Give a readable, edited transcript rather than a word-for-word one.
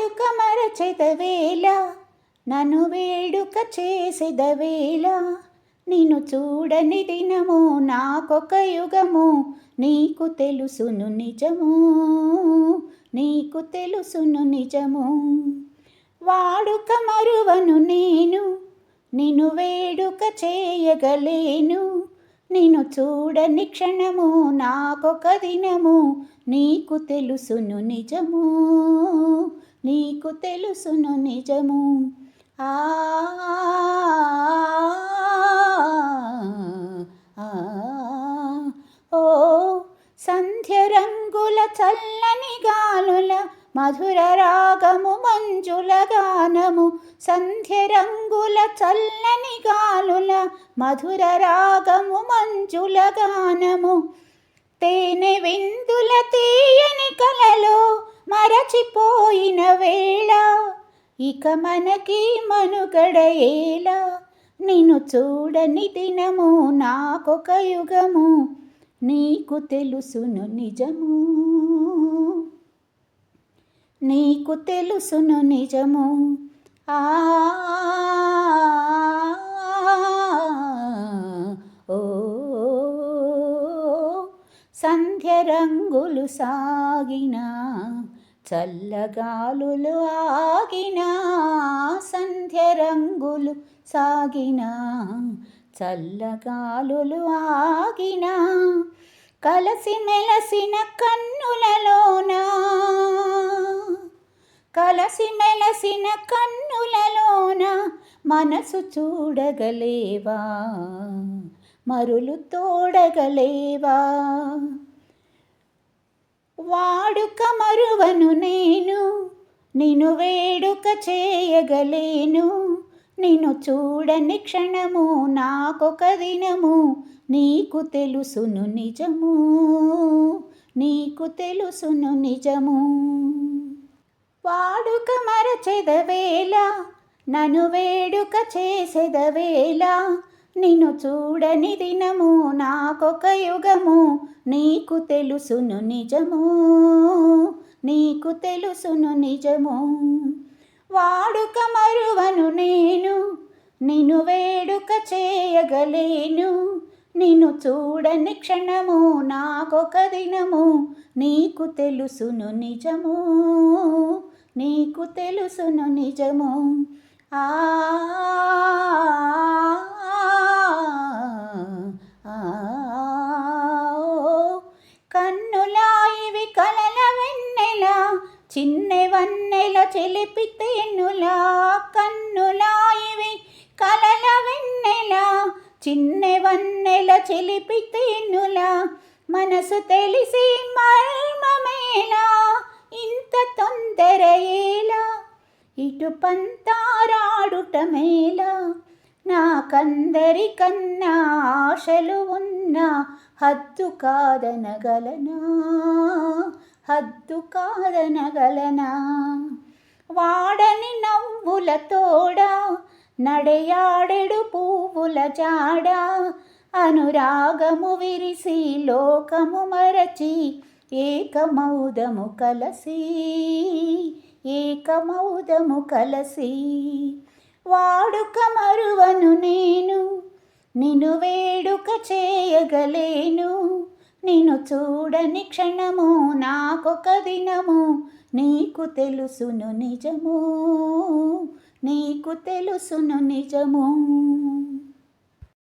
వాడుక మరచెదవేళ నన్ను వేడుక చేసెదవేళ నిన్ను చూడని దినము నాకొక యుగము నీకు తెలుసును నిజము నీకు తెలుసును నిజము వాడుక మరువను నేను నిన్ను వేడుక చేయగలేను నిన్ను చూడని క్షణము నాకొక దినము నీకు తెలుసును నిజము నీకు తెలుసును నిజము ఆ ఓ సంధ్య రంగుల చల్లని గాలుల మధుర రాగము మంజుల గానము సంధ్య రంగుల చల్లని గాలుల మధుర రాగము మంజుల గానము తేనె విందుల తీయని కలలో మరచిపోయిన వేళ ఇక మనకి మనుగడ ఏలా నిన్ను చూడని దినము నాకొక యుగము నీకు తెలుసును నిజము నీకు తెలుసును నిజము ఆ ఓ సంధ్య రంగులు సాగిన చల్లగాలులు ఆగిన సంధ్య రంగులు సాగిన చల్లగాలులు ఆగిన కలసి మెలసిన కన్నులలోన కలసి మెలసిన కన్నులలోన మనసు చూడగలేవా మరులు తోడగలేవా వాడుక మరువను నేను నిన్ను వేడుక చేయగలేను నిన్ను చూడని క్షణము నాకొక దినము నీకు తెలుసును నిజము నీకు తెలుసును నిజము వాడుక మరచెదవేళ నన్ను వేడుక చేసెదవేళ నిన్ను చూడని దినము నాకొక యుగము నీకు తెలుసును నిజము నీకు తెలుసును నిజము వాడుక మరువను నేను నిన్ను వేడుక చేయగలేను నిన్ను చూడని క్షణము నాకొక దినము నీకు తెలుసును నిజము నీకు తెలుసును నిజము ఆ కన్నులా ఇవి కలల వెన్నెల చిన్నె వన్నెల చెలిపి తేనులా కన్నులా ఇవి కలల వెన్నెల చిన్నె వన్నెల చెలిపి తేనులా మనసు తెలిసి మర్మమేలా ఇంత తొందర ఏలా ఇటు పంతారాడుట మేలా నాకందరికన్నా ఆశలు ఉన్నా హద్దు కాదనగలనా హద్దు కాదనగలనా వాడని నవ్వుల తోడ నడయాడెడు పువ్వుల జాడ అనురాగము విరిసి లోకము మరచి ఏకమౌదము కలసి ఏకమౌదము కలసి వాడుక మరువను నేను నిన్ను వేడుక చేయగలేను నిన్ను చూడని క్షణము నాకొక దినము నీకు తెలుసును నిజము నీకు తెలుసును నిజము